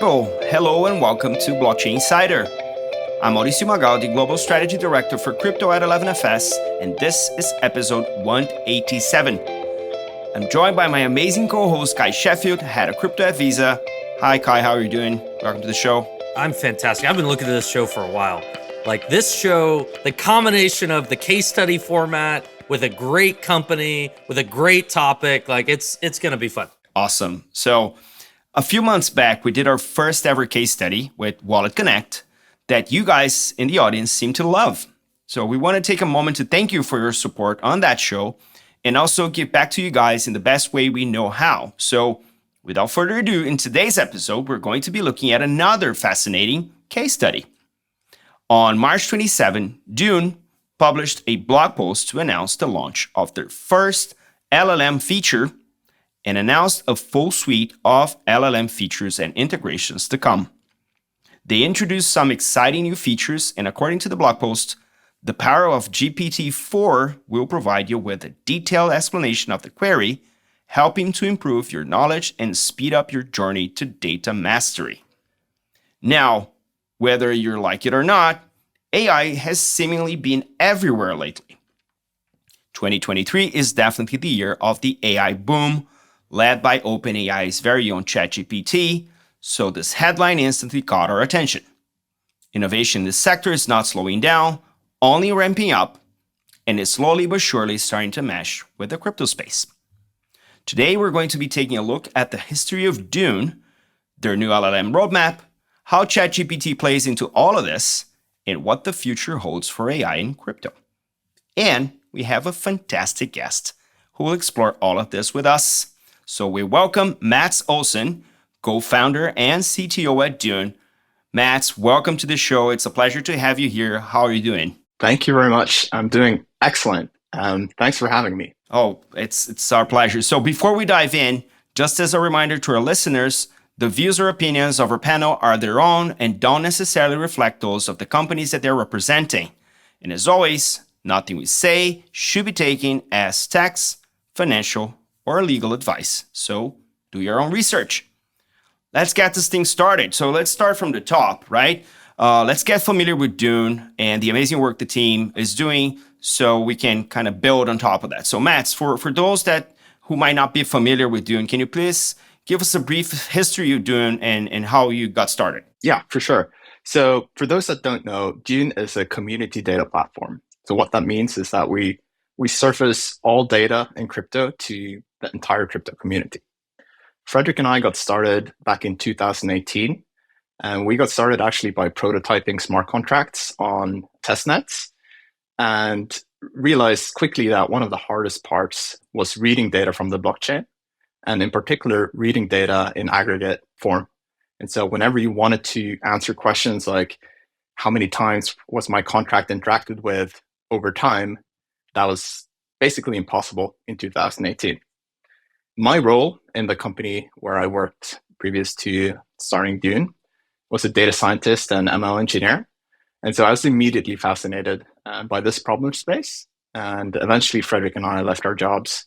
people. Hello and welcome to Blockchain Insider. I'm Mauricio Magaldi, Global Strategy Director for Crypto at 11FS, and this is episode 187. I'm joined by my amazing co-host, Kai Sheffield, head of crypto at Visa. Hi, Kai, how are you doing? Welcome to the show. I'm fantastic. I've been looking at this show for a while. Like this show, the combination of the case study format with a great company, with a great topic, like it's going to be fun. Awesome. So a few months back, we did our first ever case study with WalletConnect that you guys in the audience seem to love. So we want to take a moment to thank you for your support on that show and also give back to you guys in the best way we know how. So without further ado, in today's episode, we're going to be looking at another fascinating case study. On March 27, Dune published a blog post to announce the launch of their first LLM feature and announced a full suite of LLM features and integrations to come. They introduced some exciting new features, and according to the blog post, the power of GPT-4 will provide you with a detailed explanation of the query, helping to improve your knowledge and speed up your journey to data mastery. Now, whether you like it or not, AI has seemingly been everywhere lately. 2023 is definitely the year of the AI boom, led by OpenAI's very own ChatGPT, so this headline instantly caught our attention. Innovation in this sector is not slowing down, only ramping up, and is slowly but surely starting to mesh with the crypto space. Today, we're going to be taking a look at the history of Dune, their new LLM roadmap, how ChatGPT plays into all of this, and what the future holds for AI in crypto. And we have a fantastic guest who will explore all of this with us. So we welcome Mats Olsen, co-founder and CTO at Dune. Mats, welcome to the show. It's a pleasure to have you here. How are you doing? Thank you very much. I'm doing excellent. Thanks for having me. Oh, it's our pleasure. So before we dive in, just as a reminder to our listeners, the views or opinions of our panel are their own and don't necessarily reflect those of the companies that they're representing. And as always, nothing we say should be taken as tax, financial, or legal advice. So do your own research. Let's get this thing started. So let's start from the top, right? Let's get familiar with Dune and the amazing work the team is doing so we can kind of build on top of that. So Mats, for those who might not be familiar with Dune, can you please give us a brief history of Dune and how you got started? Yeah, for sure. So for those that don't know, Dune is a community data platform. So what that means is that we surface all data in crypto to the entire crypto community. Frederick and I got started back in 2018, and we got started actually by prototyping smart contracts on testnets and realized quickly that one of the hardest parts was reading data from the blockchain, and in particular, reading data in aggregate form. And so whenever you wanted to answer questions like, how many times was my contract interacted with over time, that was basically impossible in 2018. My role in the company where I worked previous to starting Dune was a data scientist and ML engineer. And so I was immediately fascinated by this problem space. And eventually Frederick and I left our jobs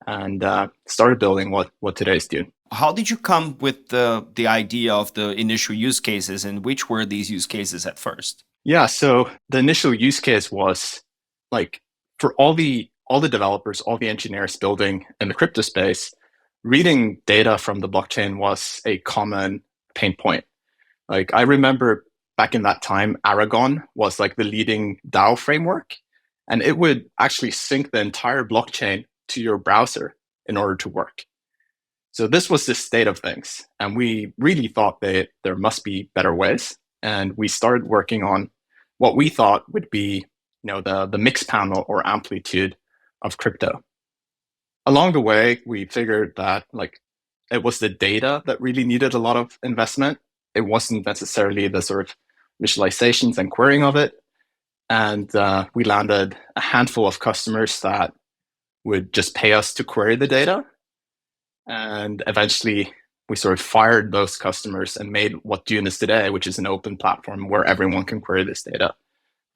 and started building what today is Dune. How did you come with the idea of the initial use cases, and which were these use cases at first? Yeah, so the initial use case was like for all the developers, all the engineers building in the crypto space, reading data from the blockchain was a common pain point. Like I remember back in that time, Aragon was like the leading DAO framework, and it would actually sync the entire blockchain to your browser in order to work. So this was the state of things. And we really thought that there must be better ways. And we started working on what we thought would be, the mix panel or amplitude of crypto. Along the way, we figured that it was the data that really needed a lot of investment. It wasn't necessarily the sort of visualizations and querying of it. And we landed a handful of customers that would just pay us to query the data. And eventually we sort of fired those customers and made what Dune is today, which is an open platform where everyone can query this data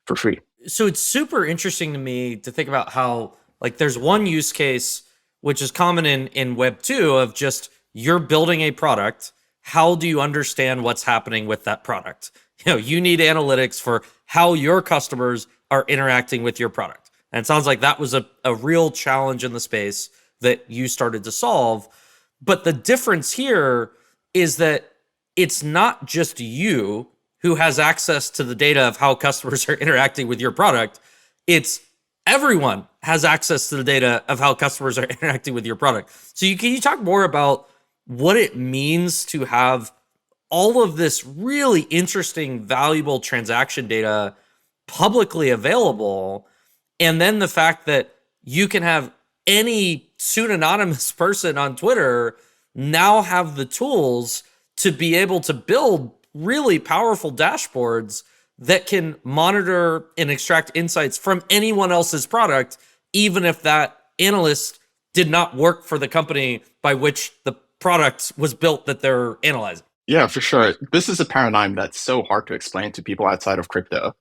for free. So it's super interesting to me to think about how there's one use case, which is common in Web 2 of just you're building a product, how do you understand what's happening with that product? You need analytics for how your customers are interacting with your product. And it sounds like that was a real challenge in the space that you started to solve. But the difference here is that it's not just you who has access to the data of how customers are interacting with your product. It's everyone has access to the data of how customers are interacting with your product. So can you talk more about what it means to have all of this really interesting, valuable transaction data publicly available, and then the fact that you can have any pseudonymous person on Twitter now have the tools to be able to build really powerful dashboards that can monitor and extract insights from anyone else's product, even if that analyst did not work for the company by which the product was built that they're analyzing? Yeah, for sure. This is a paradigm that's so hard to explain to people outside of crypto.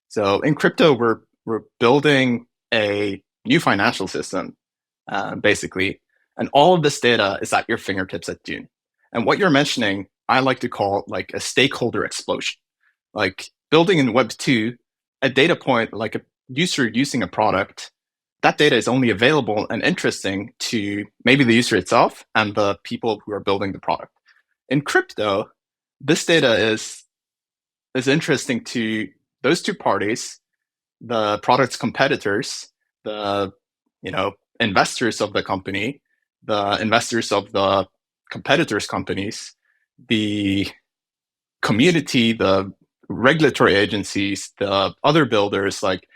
So in crypto, we're building a new financial system, basically, and all of this data is at your fingertips at Dune. And what you're mentioning, I like to call like a stakeholder explosion. Like building in Web 2, a data point, like a user using a product, that data is only available and interesting to maybe the user itself and the people who are building the product. In crypto, this data is interesting to those two parties, the product's competitors, the investors of the company, the investors of the competitors' companies, the community, the regulatory agencies, the other builders. Like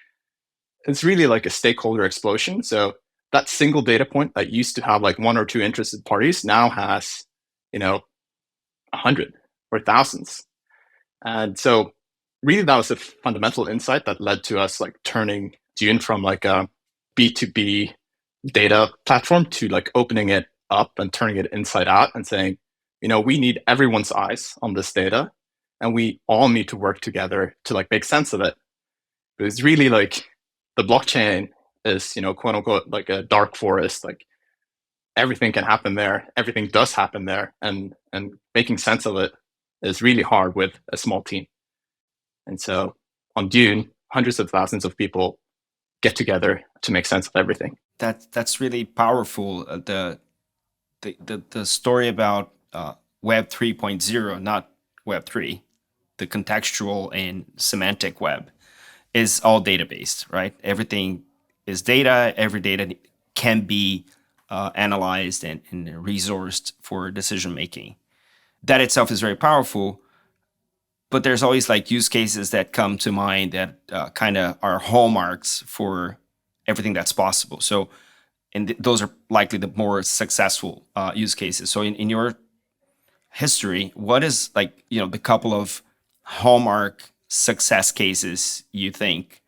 it's really like a stakeholder explosion. So that single data point that used to have like one or two interested parties now has 100 or thousands. And so really that was a fundamental insight that led to us like turning Dune from like a B2B data platform to like opening it up and turning it inside out and saying, we need everyone's eyes on this data and we all need to work together to like make sense of it. But it's really like the blockchain is, quote unquote, like a dark forest. Like everything can happen there. Everything does happen there. And making sense of it is really hard with a small team. And so on Dune, hundreds of thousands of people get together to make sense of everything. That's really powerful. The story about Web 3.0, not Web 3, the contextual and semantic web, is all data-based, right? Everything is data. Every data can be analyzed and resourced for decision-making. That itself is very powerful, but there's always like use cases that come to mind that kind of are hallmarks for everything that's possible. So, and those are likely the more successful use cases. So in your history, what is like, the couple of hallmark success cases you think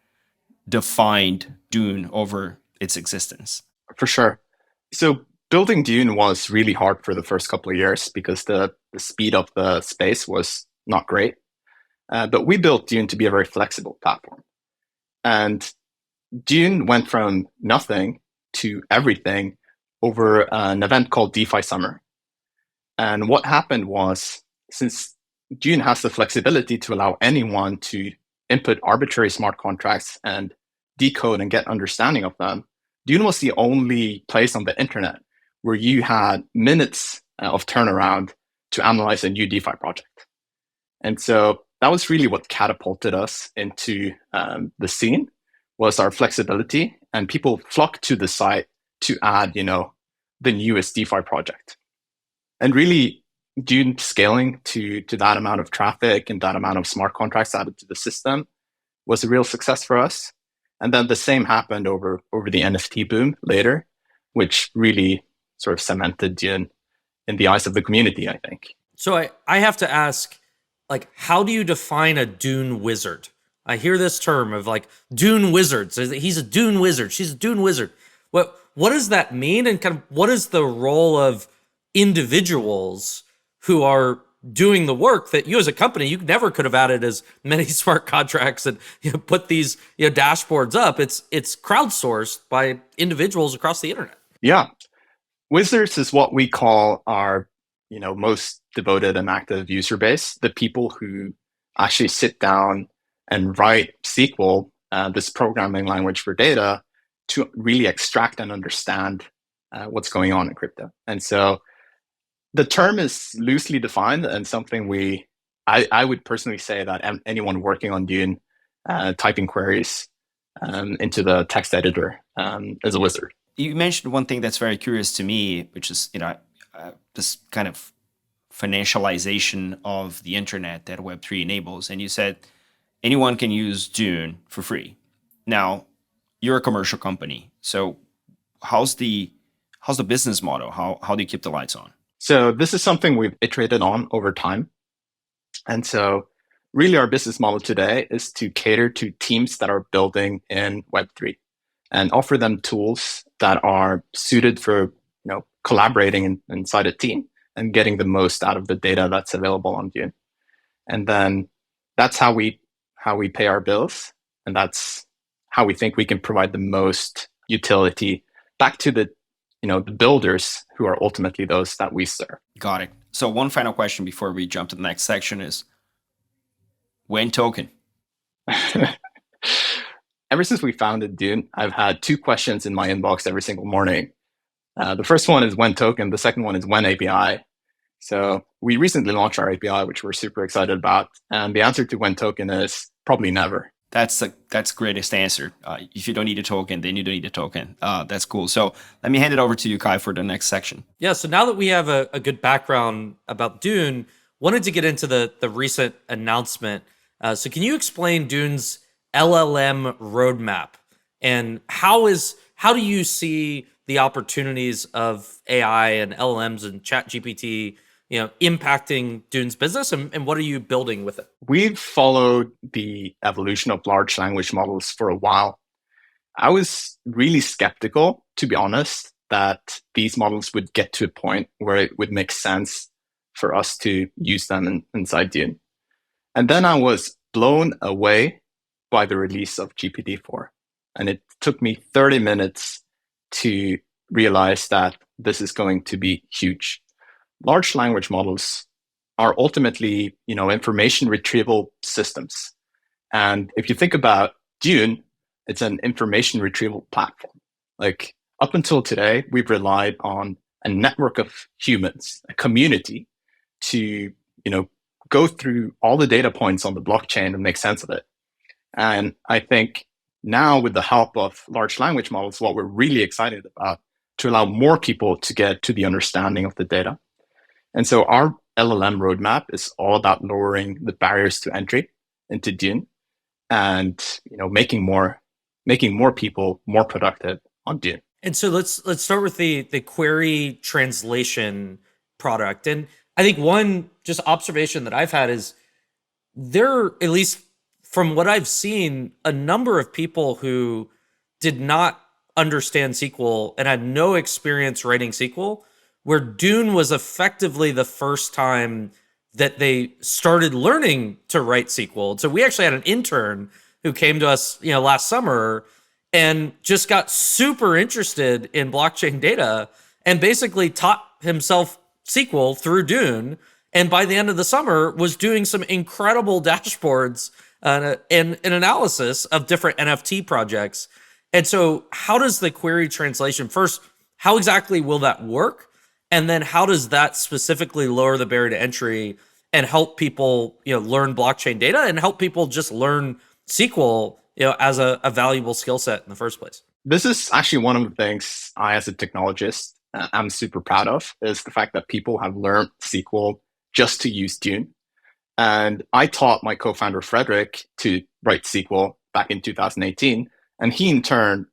defined Dune over its existence? For sure. So building Dune was really hard for the first couple of years because the speed of the space was not great. But we built Dune to be a very flexible platform. And Dune went from nothing to everything over an event called DeFi Summer. And what happened was, since Dune has the flexibility to allow anyone to input arbitrary smart contracts and decode and get understanding of them, Dune was the only place on the internet where you had minutes of turnaround to analyze a new DeFi project. And so that was really what catapulted us into the scene, was our flexibility, and people flocked to the site to add, the newest DeFi project. And really, Dune scaling to that amount of traffic and that amount of smart contracts added to the system was a real success for us. And then the same happened over the NFT boom later, which really sort of cemented Dune in the eyes of the community, I think. So I have to ask, like, how do you define a Dune wizard? I hear this term of like Dune wizards. He's a Dune wizard. She's a Dune wizard. What does that mean? And kind of what is the role of individuals who are doing the work that you as a company, you never could have added as many smart contracts and put these dashboards up. It's crowdsourced by individuals across the internet. Yeah. Wizards is what we call our most devoted and active user base, the people who actually sit down and write SQL, this programming language for data, to really extract and understand what's going on in crypto. And so the term is loosely defined and something I would personally say that anyone working on Dune, typing queries into the text editor is a wizard. You mentioned one thing that's very curious to me, which is this kind of financialization of the internet that Web3 enables. And you said anyone can use Dune for free. Now, you're a commercial company, so how's the business model? How do you keep the lights on? So this is something we've iterated on over time. And so really our business model today is to cater to teams that are building in Web3 and offer them tools that are suited for collaborating inside a team and getting the most out of the data that's available on Dune. And then that's how we pay our bills, and that's how we think we can provide the most utility back to the builders, who are ultimately those that we serve. Got it. So one final question before we jump to the next section is, when token? Ever since we founded Dune, I've had two questions in my inbox every single morning. The first one is when token. The second one is when API. So we recently launched our API, which we're super excited about. And the answer to when token is probably never. That's the greatest answer. If you don't need a token, then you don't need a token. That's cool. So let me hand it over to you, Kai, for the next section. Yeah. So now that we have a good background about Dune, wanted to get into the recent announcement. So can you explain Dune's LLM roadmap, and how do you see the opportunities of AI and LLMs and ChatGPT, impacting Dune's business, and what are you building with it? We've followed the evolution of large language models for a while. I was really skeptical, to be honest, that these models would get to a point where it would make sense for us to use them inside Dune. And then I was blown away by the release of GPT-4. And it took me 30 minutes to realize that this is going to be huge. Large language models are ultimately, information retrieval systems. And if you think about Dune, it's an information retrieval platform. Like up until today, we've relied on a network of humans, a community, to, go through all the data points on the blockchain and make sense of it. And I think now with the help of large language models, what we're really excited about, to allow more people to get to the understanding of the data. And so our LLM roadmap is all about lowering the barriers to entry into Dune and making more people more productive on Dune. And so let's start with the query translation product. And I think one just observation that I've had is there, at least from what I've seen, a number of people who did not understand SQL and had no experience writing SQL, where Dune was effectively the first time that they started learning to write SQL. So we actually had an intern who came to us, last summer and just got super interested in blockchain data and basically taught himself SQL through Dune. And by the end of the summer was doing some incredible dashboards and an analysis of different NFT projects. And so how does the query translation, first, how exactly will that work? And then how does that specifically lower the barrier to entry and help people, learn blockchain data and help people just learn SQL, as a valuable skill set in the first place? This is actually one of the things I, as a technologist, I'm super proud of, is the fact that people have learned SQL just to use Dune. And I taught my co-founder, Frederick, to write SQL back in 2018. And he, in turn,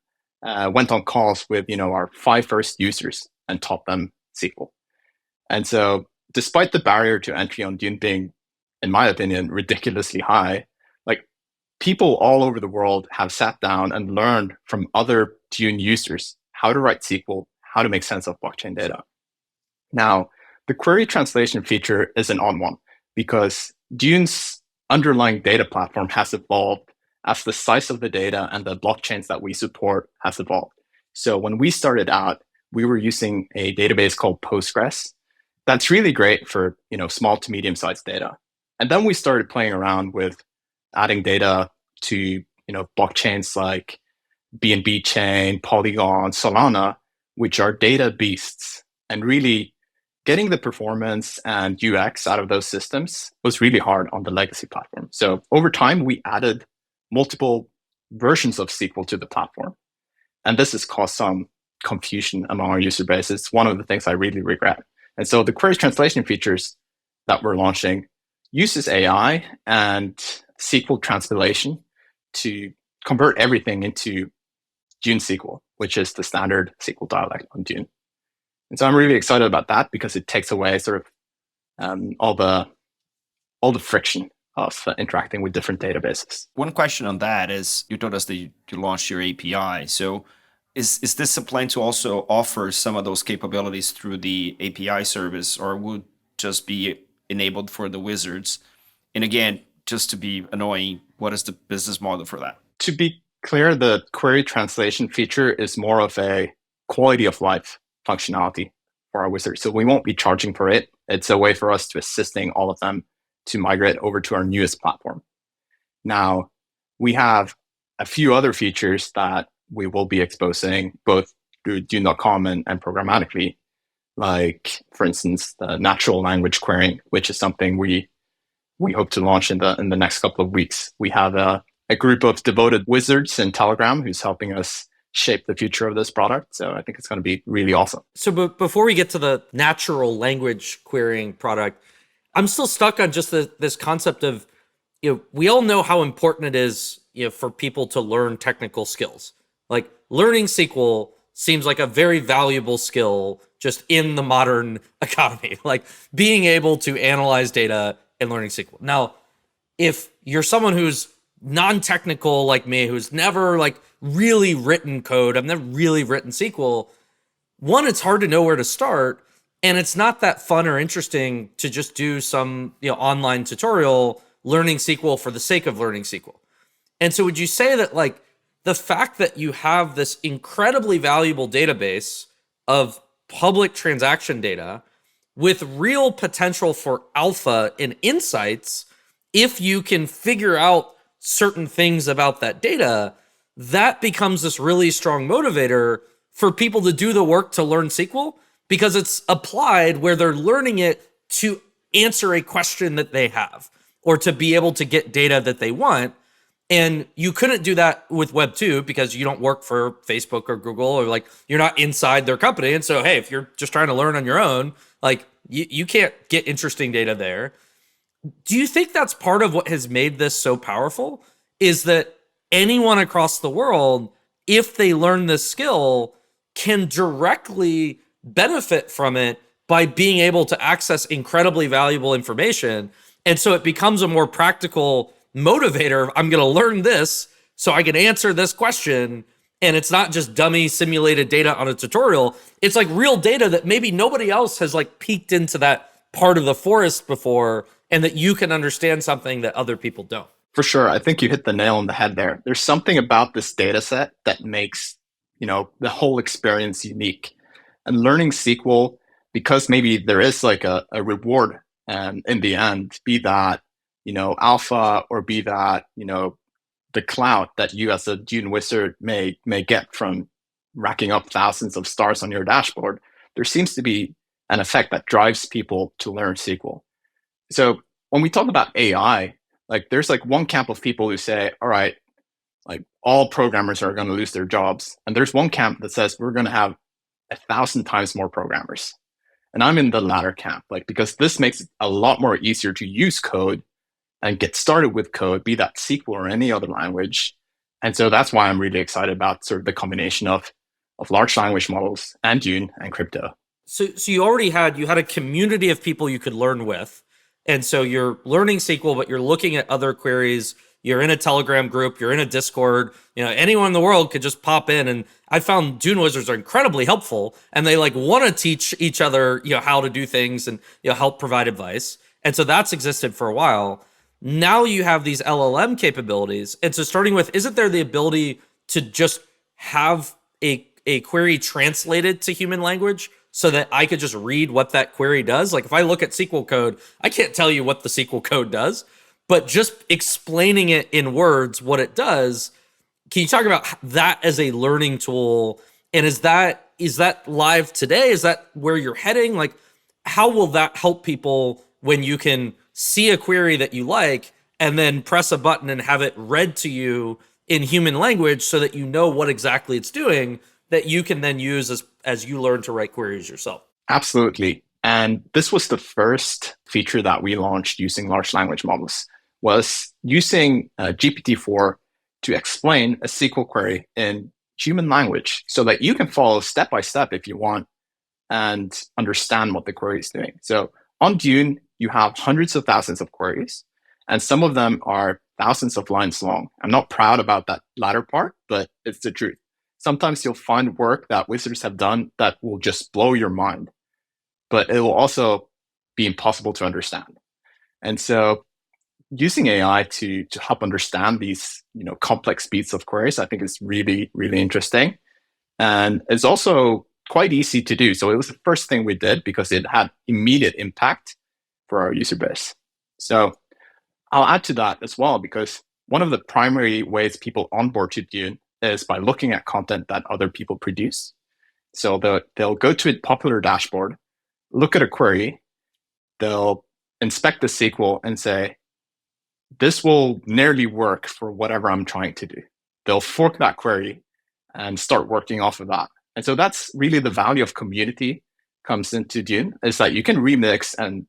went on calls with, our 5 first users and taught them SQL. And so despite the barrier to entry on Dune being, in my opinion, ridiculously high, like people all over the world have sat down and learned from other Dune users how to write SQL, how to make sense of blockchain data. Now, the query translation feature is an odd one because Dune's underlying data platform has evolved as the size of the data and the blockchains that we support has evolved. So when we started out, we were using a database called Postgres. that's really great for small to medium sized data. And then we started playing around with adding data to blockchains like BNB Chain, Polygon, Solana, which are data beasts. And really getting the performance and UX out of those systems was really hard on the legacy platform. So over time, we added multiple versions of SQL to the platform. And this has caused some confusion among our user base. It's one of the things I really regret. And so the query translation features that we're launching uses AI and SQL translation to convert everything into Dune SQL, which is the standard SQL dialect on Dune. And so I'm really excited about that because it takes away sort of all the friction of interacting with different databases. One question on that is, you told us that you launched your API. So is this a plan to also offer some of those capabilities through the API service, or would just be enabled for the wizards? And again, just to be annoying, what is the business model for that? To be clear, the query translation feature is more of a quality of life functionality for our wizards. So we won't be charging for it. It's a way for us to assisting all of them to migrate over to our newest platform. Now, we have a few other features that we will be exposing both through Dune.com and programmatically, like, for instance, the natural language querying, which is something we hope to launch in the next couple of weeks. We have a group of devoted wizards in Telegram who's helping us shape the future of this product. So I think it's going to be really awesome. So before we get to the natural language querying product, I'm still stuck on just this concept of, we all know how important it is, for people to learn technical skills. Like learning SQL seems like a very valuable skill just in the modern economy, like being able to analyze data and learning SQL. Now, if you're someone who's non-technical like me, who's never like really written code, I've never really written SQL, one, it's hard to know where to start. And it's not that fun or interesting to just do some online tutorial learning SQL for the sake of learning SQL. And so would you say that like the fact that you have this incredibly valuable database of public transaction data with real potential for alpha and insights, if you can figure out certain things about that data, that becomes this really strong motivator for people to do the work to learn SQL, because it's applied where they're learning it to answer a question that they have or to be able to get data that they want. And you couldn't do that with Web 2 because you don't work for Facebook or Google, or like you're not inside their company. And so, hey, if you're just trying to learn on your own, like you can't get interesting data there. Do you think that's part of what has made this so powerful? Is that anyone across the world, if they learn this skill, can directly benefit from it by being able to access incredibly valuable information. And so it becomes a more practical motivator. I'm going to learn this so I can answer this question. And it's not just dummy simulated data on a tutorial. It's like real data that maybe nobody else has like peeked into that part of the forest before, and that you can understand something that other people don't. For sure. I think you hit the nail on the head there. There's something about this data set that makes, the whole experience unique. And learning SQL, because maybe there is like a reward in the end, be that, alpha, or be that, the clout that you as a Dune wizard may get from racking up thousands of stars on your dashboard, there seems to be an effect that drives people to learn SQL. So when we talk about AI, like there's like one camp of people who say, all right, like all programmers are going to lose their jobs. And there's one camp that says we're going to have 1,000 times more programmers. And I'm in the latter camp, like, because this makes it a lot more easier to use code and get started with code, be that SQL or any other language. And so that's why I'm really excited about sort of the combination of large language models and Dune and crypto. So you already had a community of people you could learn with. And so you're learning SQL, but you're looking at other queries. You're in a Telegram group, you're in a Discord, anyone in the world could just pop in. And I found Dune Wizards are incredibly helpful, and they like want to teach each other, how to do things and, help provide advice. And so that's existed for a while. Now you have these LLM capabilities. And so starting with, isn't there the ability to just have a query translated to human language so that I could just read what that query does? Like if I look at SQL code, I can't tell you what the SQL code does, but just explaining it in words, what it does. Can you talk about that as a learning tool? And is that live today? Is that where you're heading? Like, how will that help people when you can see a query that you like and then press a button and have it read to you in human language so that you know what exactly it's doing, that you can then use as you learn to write queries yourself? Absolutely. And this was the first feature that we launched using large language models, was using GPT-4 to explain a SQL query in human language so that you can follow step by step if you want and understand what the query is doing. So on Dune, you have hundreds of thousands of queries, and some of them are thousands of lines long. I'm not proud about that latter part, but it's the truth. Sometimes you'll find work that wizards have done that will just blow your mind, but it will also be impossible to understand. And so using AI to help understand these complex beats of queries, I think is really, really interesting. And it's also quite easy to do. So it was the first thing we did because it had immediate impact for our user base. So I'll add to that as well, because one of the primary ways people onboard to Dune is by looking at content that other people produce. So they'll go to a popular dashboard, look at a query, they'll inspect the SQL and say, this will nearly work for whatever I'm trying to do. They'll fork that query and start working off of that. And so that's really the value of community comes into Dune, is that you can remix, and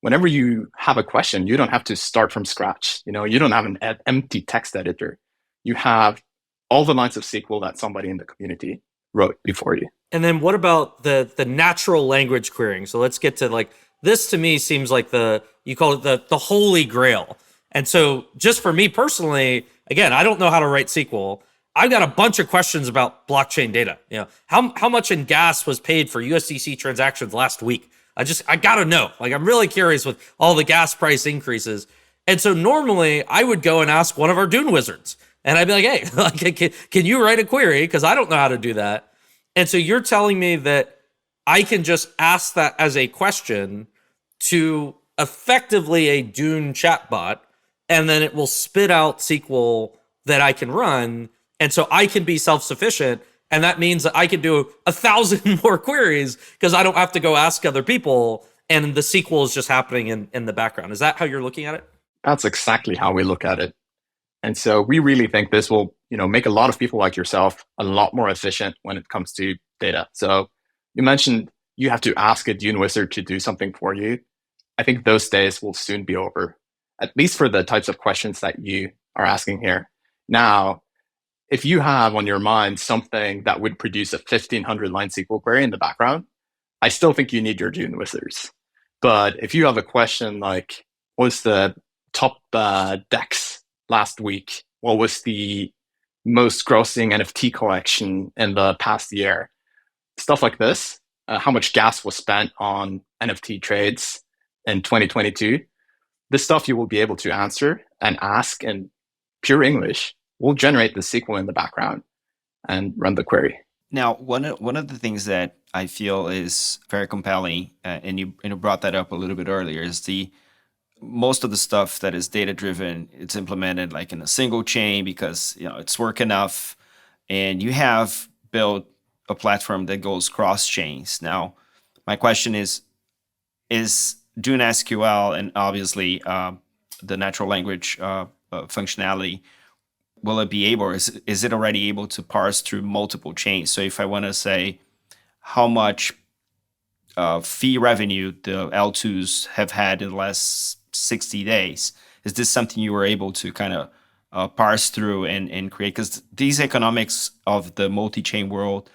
whenever you have a question, you don't have to start from scratch. You don't have an empty text editor. You have all the lines of SQL that somebody in the community wrote before you. And then what about the natural language querying? So let's get to like, this to me seems like you call it the holy grail. And so just for me personally, again, I don't know how to write SQL. I've got a bunch of questions about blockchain data. How much in gas was paid for USDC transactions last week? I gotta know. Like, I'm really curious with all the gas price increases. And so normally I would go and ask one of our Dune wizards, and I'd be like, hey, like, can you write a query? Because I don't know how to do that. And so you're telling me that I can just ask that as a question to effectively a Dune chatbot, and then it will spit out SQL that I can run. And so I can be self-sufficient. And that means that I can do 1,000 more queries because I don't have to go ask other people. And the SQL is just happening in the background. Is that how you're looking at it? That's exactly how we look at it. And so we really think this will, make a lot of people like yourself a lot more efficient when it comes to data. So you mentioned you have to ask a Dune wizard to do something for you. I think those days will soon be over, at least for the types of questions that you are asking here. Now, if you have on your mind something that would produce a 1,500 line SQL query in the background, I still think you need your Dune wizards. But if you have a question like, what's the top DEX last week? What was the most grossing NFT collection in the past year? Stuff like this. How much gas was spent on NFT trades in 2022? This stuff you will be able to answer and ask in pure English. We'll generate the SQL in the background and run the query. Now, one of the things that I feel is very compelling, and you brought that up a little bit earlier, is most of the stuff that is data driven, it's implemented like in a single chain because it's work enough, and you have built a platform that goes cross chains. Now, my question is Dune SQL and obviously the natural language functionality, will it be able, is it already able to parse through multiple chains? So if I want to say how much fee revenue the L2s have had in the last 60 days, is this something you were able to kind of parse through and create? Because these economics of the multi-chain world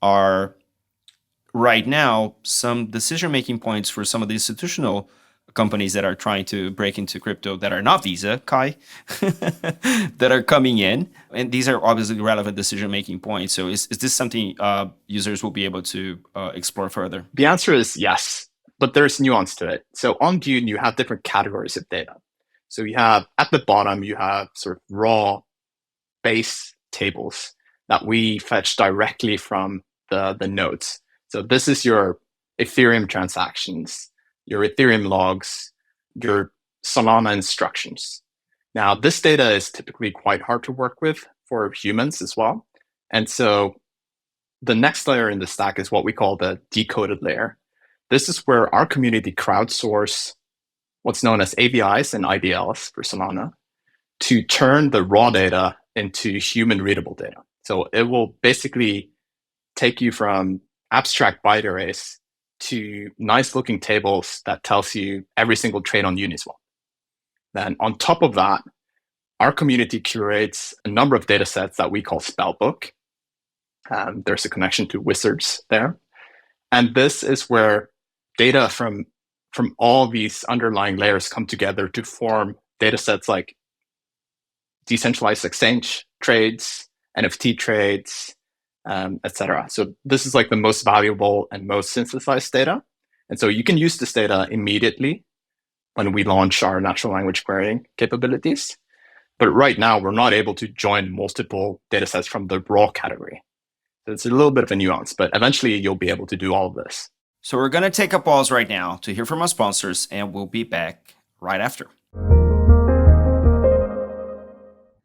are right now some decision-making points for some of the institutional companies that are trying to break into crypto that are not Visa, Kai, that are coming in. And these are obviously relevant decision-making points. So is this something users will be able to explore further? The answer is yes, but there's nuance to it. So on Dune, you have different categories of data. So you have, at the bottom, you have sort of raw base tables that we fetch directly from the nodes. So this is your Ethereum transactions, your Ethereum logs, your Solana instructions. Now, this data is typically quite hard to work with for humans as well. And so the next layer in the stack is what we call the decoded layer. This is where our community crowdsource what's known as AVIs and IDLs for Solana to turn the raw data into human readable data. So it will basically take you from abstract byte arrays to nice looking tables that tells you every single trade on Uniswap. Then on top of that, our community curates a number of data sets that we call Spellbook. There's a connection to Wizards there. And this is where data from all these underlying layers come together to form data sets like decentralized exchange trades, NFT trades, etc. So this is like the most valuable and most synthesized data. And so you can use this data immediately when we launch our natural language querying capabilities. But right now, we're not able to join multiple data sets from the raw category. So it's a little bit of a nuance, but eventually you'll be able to do all of this. So we're going to take a pause right now to hear from our sponsors, and we'll be back right after.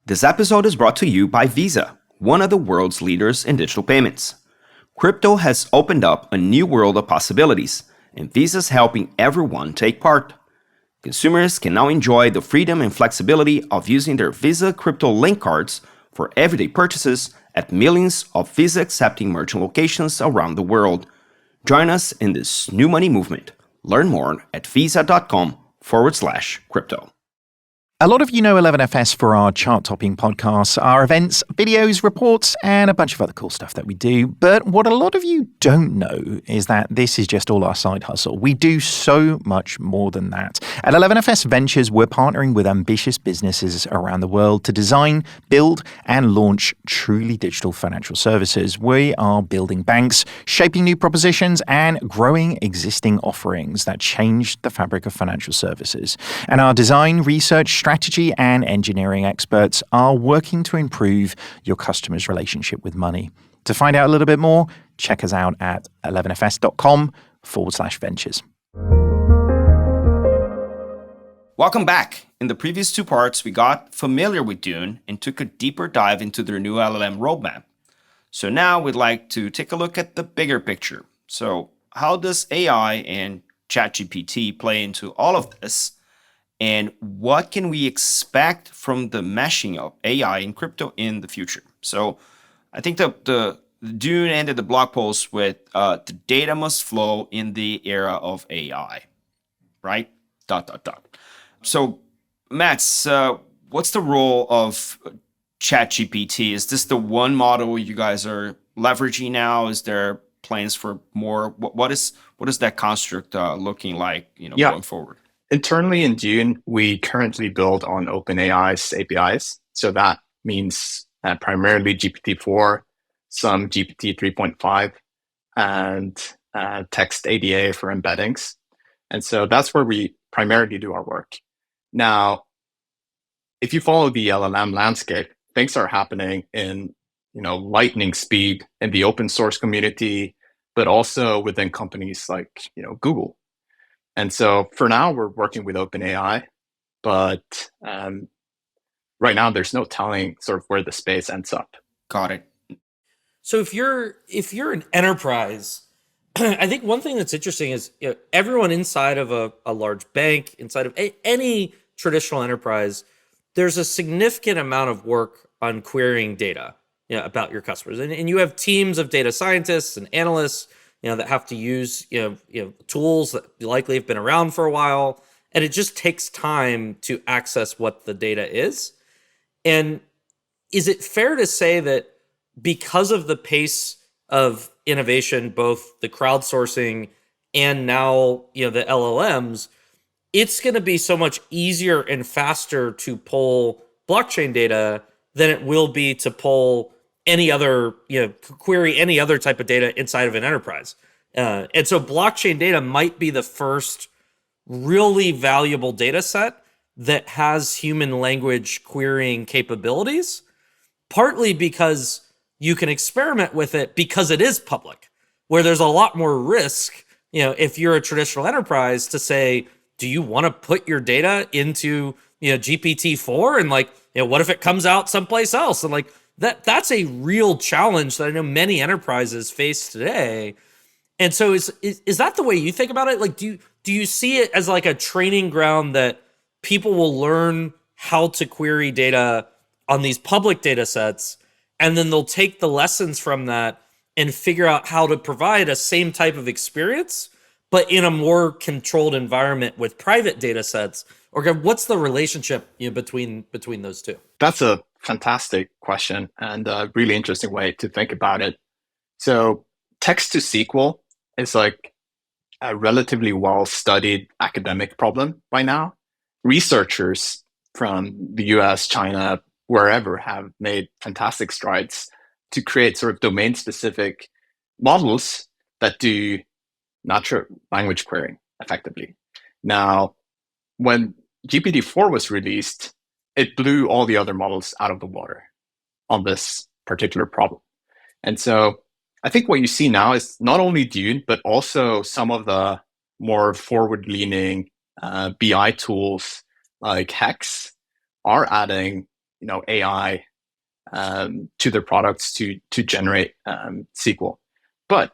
This episode is brought to you by Visa, one of the world's leaders in digital payments. Crypto has opened up a new world of possibilities, and Visa's helping everyone take part. Consumers can now enjoy the freedom and flexibility of using their Visa Crypto Link cards for everyday purchases at millions of Visa-accepting merchant locations around the world. Join us in this new money movement. Learn more at visa.com/crypto. A lot of you know 11FS for our chart-topping podcasts, our events, videos, reports, and a bunch of other cool stuff that we do. But what a lot of you don't know is that this is just all our side hustle. We do so much more than that. At 11FS Ventures, we're partnering with ambitious businesses around the world to design, build, and launch truly digital financial services. We are building banks, shaping new propositions, and growing existing offerings that change the fabric of financial services. And our design, research, strategy and engineering experts are working to improve your customer's relationship with money. To find out a little bit more, check us out at 11fs.com/ventures. Welcome back. In the previous two parts, we got familiar with Dune and took a deeper dive into their new LLM roadmap. So now we'd like to take a look at the bigger picture. So how does AI and ChatGPT play into all of this? And what can we expect from the meshing of AI and crypto in the future? So I think the Dune ended the blog post with the data must flow in the era of AI, right? ... So Mats, what's the role of ChatGPT? Is this the one model you guys are leveraging now? Is there plans for more? What is that construct looking like, going forward? Internally in Dune, we currently build on OpenAI's APIs. So that means primarily GPT-4, some GPT 3.5, and text ADA for embeddings. And so that's where we primarily do our work. Now, if you follow the LLM landscape, things are happening in lightning speed in the open source community, but also within companies like Google. And so for now, we're working with OpenAI, but right now there's no telling sort of where the space ends up. Got it. So if you're an enterprise, I think one thing that's interesting is everyone inside of a large bank, inside of any traditional enterprise, there's a significant amount of work on querying data about your customers, and you have teams of data scientists and analysts that have to use tools that likely have been around for a while, and it just takes time to access what the data is. And is it fair to say that because of the pace of innovation, both the crowdsourcing and now the LLMs, it's going to be so much easier and faster to pull blockchain data than it will be to pull any other, query any other type of data inside of an enterprise. And so blockchain data might be the first really valuable data set that has human language querying capabilities, partly because you can experiment with it because it is public. where there's a lot more risk, if you're a traditional enterprise, to say, do you want to put your data into, GPT-4, and like, what if it comes out someplace else? And like that's a real challenge that I know many enterprises face today. And so is that the way you think about it? Like, do you see it as like a training ground that people will learn how to query data on these public data sets, and then they'll take the lessons from that and figure out how to provide a same type of experience, but in a more controlled environment with private data sets? Or what's the relationship between those two? That's a fantastic question and a really interesting way to think about it. So text to SQL is like a relatively well-studied academic problem by now. Researchers from the US, China, wherever have made fantastic strides to create sort of domain-specific models that do natural language querying effectively. Now, when GPT-4 was released, it blew all the other models out of the water on this particular problem. And so I think what you see now is not only Dune, but also some of the more forward-leaning BI tools like Hex are adding, AI to their products to generate SQL. But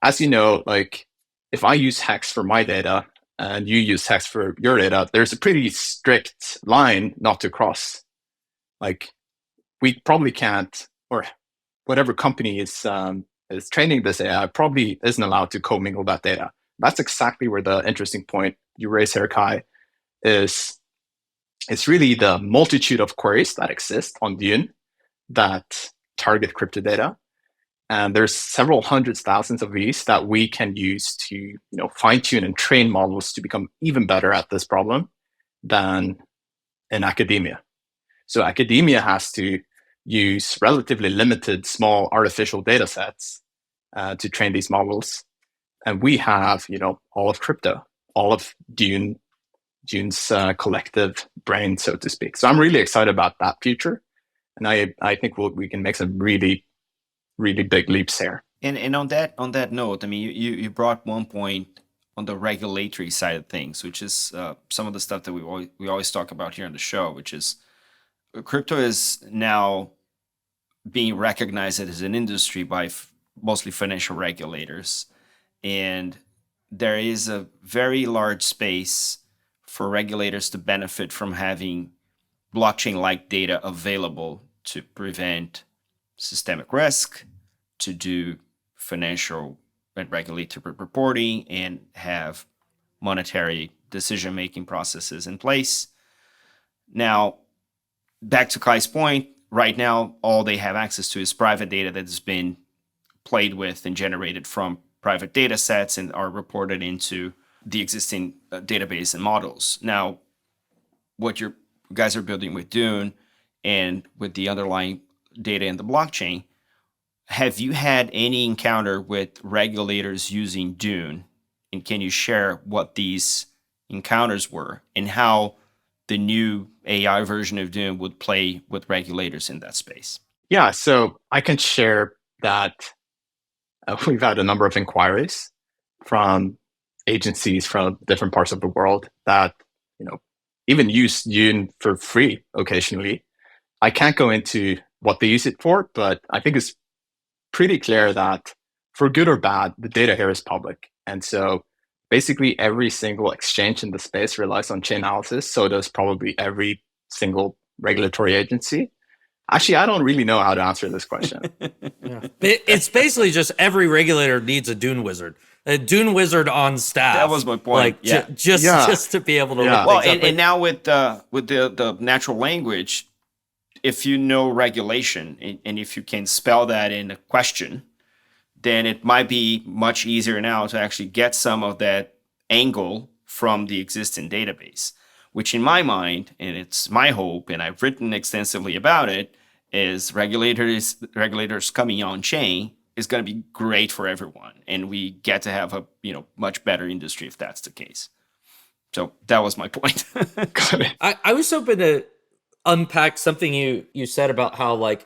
as you know, like if I use Hex for my data and you use Hex for your data, there's a pretty strict line not to cross. Like we probably can't, or whatever company is training this AI probably isn't allowed to commingle that data. That's exactly where the interesting point you raise here, Kai, is it's really the multitude of queries that exist on Dune that target crypto data. And there's several hundreds, thousands of these that we can use to fine tune and train models to become even better at this problem than in academia. So academia has to use relatively limited, small artificial data sets to train these models. And we have, all of crypto, all of Dune's collective brain, so to speak. So I'm really excited about that future. And I think we can make some really big leaps here. And on that note, I mean, you brought one point on the regulatory side of things, which is some of the stuff that we always talk about here on the show, which is crypto is now being recognized as an industry by mostly financial regulators. And there is a very large space for regulators to benefit from having blockchain-like data available to prevent systemic risk, to do financial and regulatory reporting, and have monetary decision-making processes in place. Now, back to Kai's point, right now, all they have access to is private data that has been played with and generated from private data sets and are reported into the existing database and models. Now, what you guys are building with Dune and with the underlying data in the blockchain, have you had any encounter with regulators using Dune? And can you share what these encounters were and how the new AI version of Dune would play with regulators in that space? Yeah, so I can share that we've had a number of inquiries from agencies from different parts of the world that even use Dune for free occasionally. I can't go into what they use it for, but I think it's pretty clear that for good or bad, the data here is public. And so basically every single exchange in the space relies on chain analysis. So does probably every single regulatory agency. Actually, I don't really know how to answer this question. Yeah. It's basically just every regulator needs a Dune wizard. A Dune wizard on staff. That was my point. Like just to be able to look well, things up. And now with the natural language, if you know regulation and if you can spell that in a question, then it might be much easier now to actually get some of that angle from the existing database, which in my mind, and it's my hope, and I've written extensively about it, is regulators coming on chain is going to be great for everyone. And we get to have a much better industry if that's the case. So that was my point. Got it. I was hoping to unpack something you said about how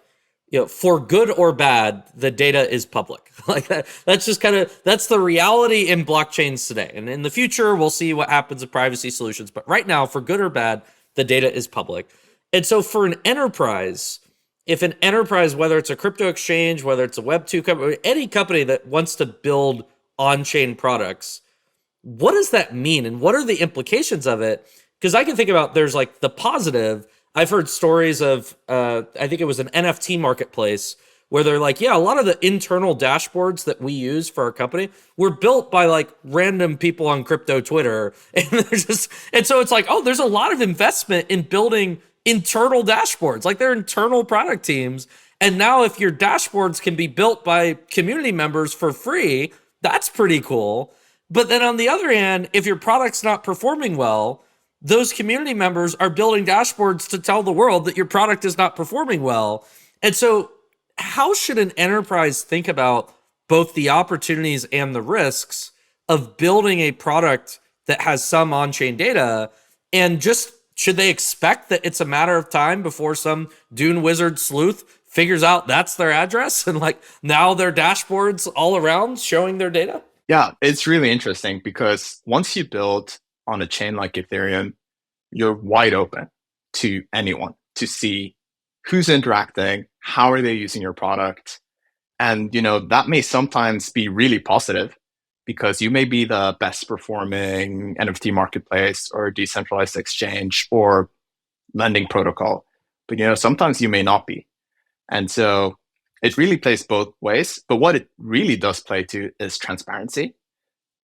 for good or bad, the data is public. Like that's just that's the reality in blockchains today. And in the future, we'll see what happens with privacy solutions. But right now, for good or bad, the data is public. And so for an enterprise, if an enterprise, whether it's a crypto exchange, whether it's a Web2 company, any company that wants to build on-chain products, what does that mean? And what are the implications of it? Because I can think about, there's like the positive. I've heard stories of, I think it was an NFT marketplace where they're like, yeah, a lot of the internal dashboards that we use for our company were built by like random people on crypto Twitter. And so it's like, oh, there's a lot of investment in building internal dashboards, like they're internal product teams. And now if your dashboards can be built by community members for free, that's pretty cool. But then on the other hand, if your product's not performing well, those community members are building dashboards to tell the world that your product is not performing well. And so how should an enterprise think about both the opportunities and the risks of building a product that has some on-chain data? And just should they expect that it's a matter of time before some Dune wizard sleuth figures out that's their address and like now their dashboards all around showing their data? Yeah, it's really interesting because once you build on a chain like Ethereum, you're wide open to anyone to see who's interacting, how are they using your product. And, that may sometimes be really positive because you may be the best performing NFT marketplace or decentralized exchange or lending protocol. But, sometimes you may not be. And so it really plays both ways. But what it really does play to is transparency.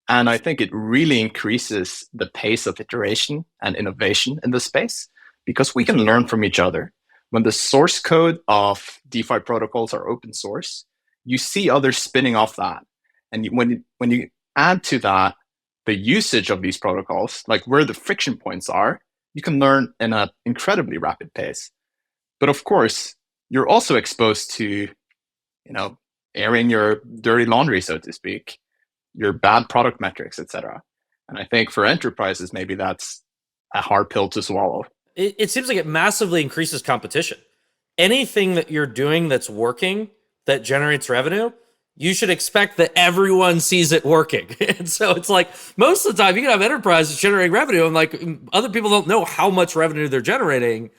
And I think it really increases the pace of iteration and innovation in the space because we can learn from each other. When the source code of DeFi protocols are open source, you see others spinning off that. And when you add to that the usage of these protocols, like where the friction points are, you can learn in an incredibly rapid pace. But of course, you're also exposed to, airing your dirty laundry, so to speak, your bad product metrics, etc. And I think for enterprises, maybe that's a hard pill to swallow. It seems like it massively increases competition. Anything that you're doing that's working, that generates revenue, you should expect that everyone sees it working. And so it's like most of the time you can have enterprises generating revenue and like other people don't know how much revenue they're generating.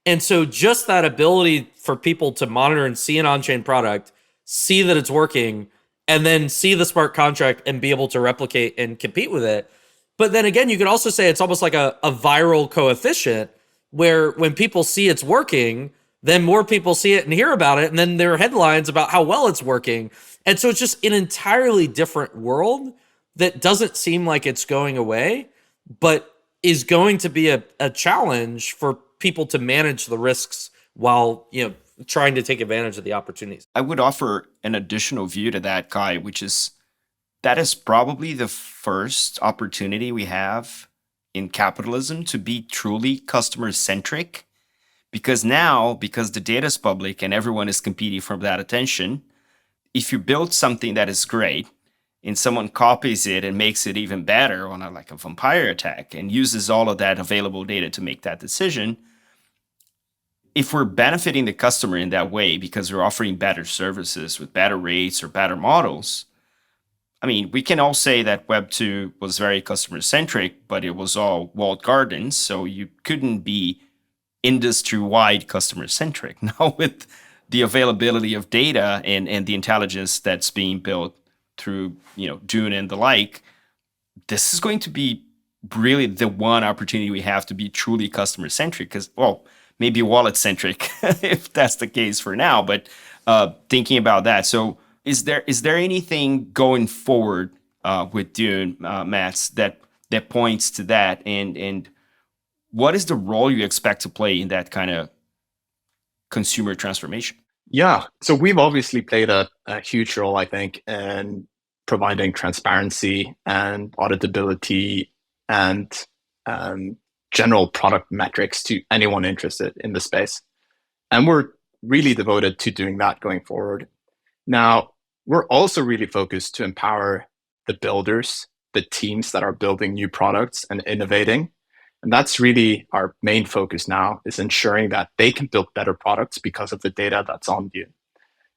And so just that ability for people to monitor and see an on-chain product, see that it's working, and then see the smart contract and be able to replicate and compete with it. But then again, you could also say it's almost like a viral coefficient where when people see it's working, then more people see it and hear about it. And then there are headlines about how well it's working. And so it's just an entirely different world that doesn't seem like it's going away, but is going to be a challenge for people to manage the risks while, trying to take advantage of the opportunities. I would offer an additional view to that, Kai, which is that is probably the first opportunity we have in capitalism to be truly customer-centric. Because the data is public and everyone is competing for that attention, if you build something that is great and someone copies it and makes it even better on a vampire attack and uses all of that available data to make that decision, if we're benefiting the customer in that way because we're offering better services with better rates or better models, I mean, we can all say that Web2 was very customer-centric, but it was all walled gardens, so you couldn't be industry-wide customer-centric. Now with the availability of data and the intelligence that's being built through, Dune and the like, this is going to be really the one opportunity we have to be truly customer-centric because, maybe wallet-centric if that's the case for now, but thinking about that. So is there anything going forward with Dune, Mats, that points to that? And what is the role you expect to play in that kind of consumer transformation? Yeah, so we've obviously played a huge role, I think, in providing transparency and auditability and general product metrics to anyone interested in the space. And we're really devoted to doing that going forward. Now, we're also really focused to empower the builders, the teams that are building new products and innovating. And that's really our main focus now, is ensuring that they can build better products because of the data that's on Dune.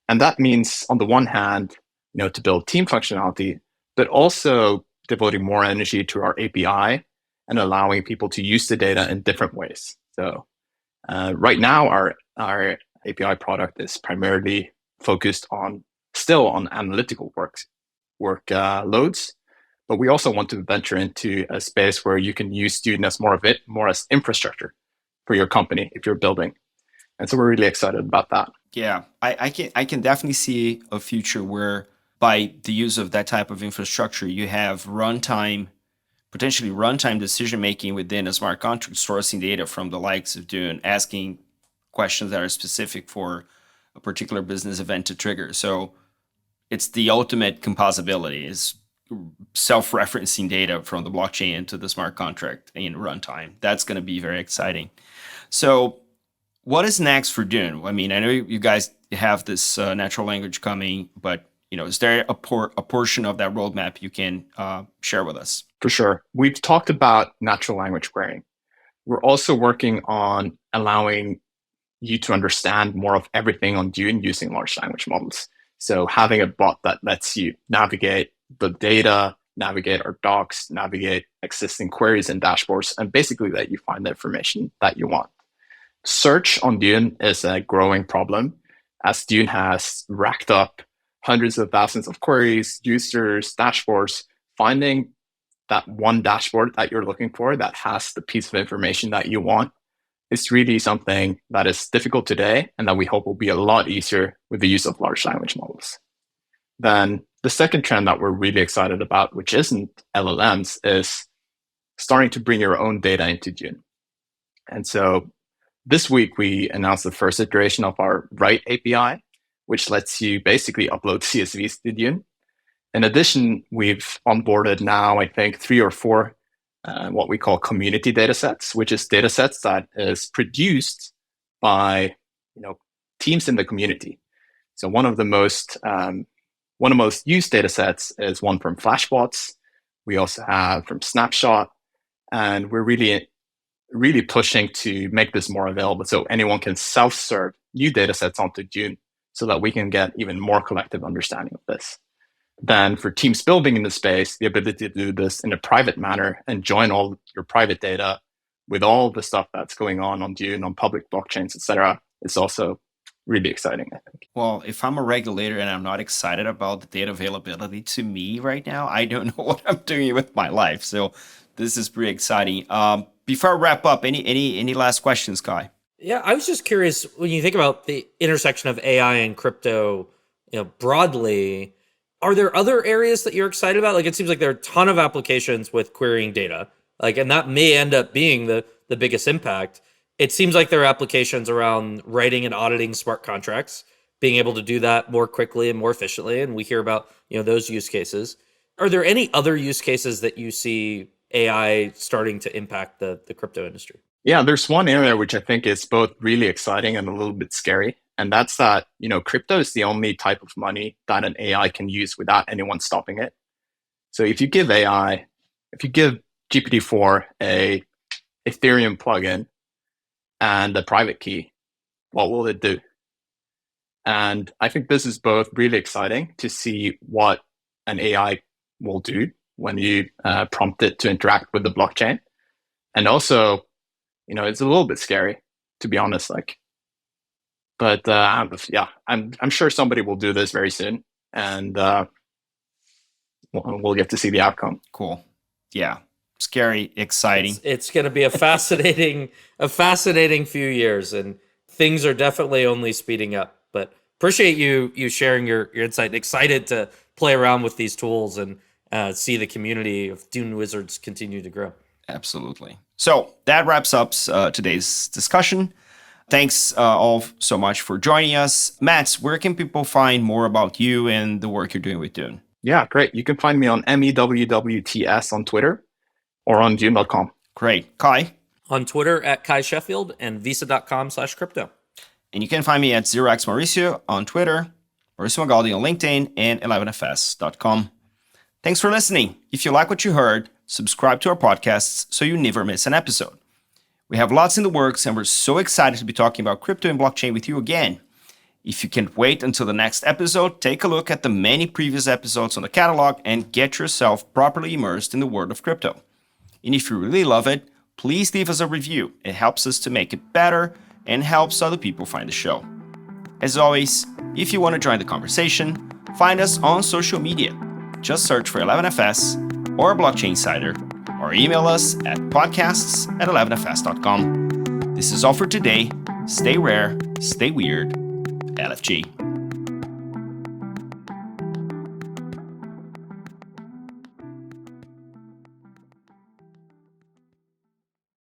And that means, on the one hand, to build team functionality, but also devoting more energy to our API and allowing people to use the data in different ways. So right now, our API product is primarily focused still on analytical workloads, but we also want to venture into a space where you can use Dune as more as infrastructure for your company if you're building. And so we're really excited about that. Yeah, I can definitely see a future where by the use of that type of infrastructure, you have potentially runtime decision making within a smart contract, sourcing data from the likes of Dune, asking questions that are specific for a particular business event to trigger. So it's the ultimate composability, is self-referencing data from the blockchain into the smart contract in runtime. That's going to be very exciting. So what is next for Dune? I mean, I know you guys have this natural language coming, but is there a portion of that roadmap you can share with us? For sure. We've talked about natural language querying. We're also working on allowing you to understand more of everything on Dune using large language models. So having a bot that lets you navigate the data, navigate our docs, navigate existing queries and dashboards, and basically let you find the information that you want. Search on Dune is a growing problem, as Dune has racked up hundreds of thousands of queries, users, dashboards. Finding that one dashboard that you're looking for that has the piece of information that you want is really something that is difficult today and that we hope will be a lot easier with the use of large language models. Then the second trend that we're really excited about, which isn't LLMs, is starting to bring your own data into Dune. And so this week, we announced the first iteration of our Write API, which lets you basically upload CSVs to Dune. In addition, we've onboarded now, I think, 3 or 4 what we call community datasets, which is datasets that is produced by teams in the community. So one of the most used datasets is one from Flashbots. We also have from Snapshot, and we're really pushing to make this more available so anyone can self-serve new datasets onto Dune so that we can get even more collective understanding of this. Then for teams building in the space, the ability to do this in a private manner and join all your private data with all the stuff that's going on Dune, on public blockchains, etc., is also really exciting, I think. Well, if I'm a regulator and I'm not excited about the data availability to me right now, I don't know what I'm doing with my life. So this is pretty exciting. Before I wrap up, any last questions, Kai? Yeah, I was just curious, when you think about the intersection of AI and crypto, broadly, are there other areas that you're excited about? Like, it seems like there are a ton of applications with querying data, and that may end up being the biggest impact. It seems like there are applications around writing and auditing smart contracts, being able to do that more quickly and more efficiently. And we hear about, those use cases. Are there any other use cases that you see AI starting to impact the crypto industry? Yeah, there's one area which I think is both really exciting and a little bit scary. And that's that, crypto is the only type of money that an AI can use without anyone stopping it. So if you give GPT-4 a Ethereum plugin and a private key, what will it do? And I think this is both really exciting to see what an AI will do when you prompt it to interact with the blockchain. And also, it's a little bit scary, to be honest. But I'm sure somebody will do this very soon, and we'll get to see the outcome. Cool. Yeah. Scary, exciting. It's going to be a fascinating few years, and things are definitely only speeding up. But appreciate you sharing your insight. Excited to play around with these tools and see the community of Dune Wizards continue to grow. Absolutely. So that wraps up today's discussion. Thanks all so much for joining us. Mats, where can people find more about you and the work you're doing with Dune? Yeah, great. You can find me on MEWWTS on Twitter or on Dune.com. Great. Kai? On Twitter at Kai Sheffield and visa.com/crypto. And you can find me at 0x Mauricio on Twitter, Mauricio Magaldi on LinkedIn, and 11fs.com. Thanks for listening. If you like what you heard, subscribe to our podcasts so you never miss an episode. We have lots in the works, and we're so excited to be talking about crypto and blockchain with you again. If you can't wait until the next episode, take a look at the many previous episodes on the catalog and get yourself properly immersed in the world of crypto. And if you really love it, please leave us a review. It helps us to make it better and helps other people find the show. As always, if you want to join the conversation, find us on social media. Just search for 11FS or Blockchain Insider, or email us at podcasts@11fs.com. This is all for today. Stay rare, stay weird. LFG.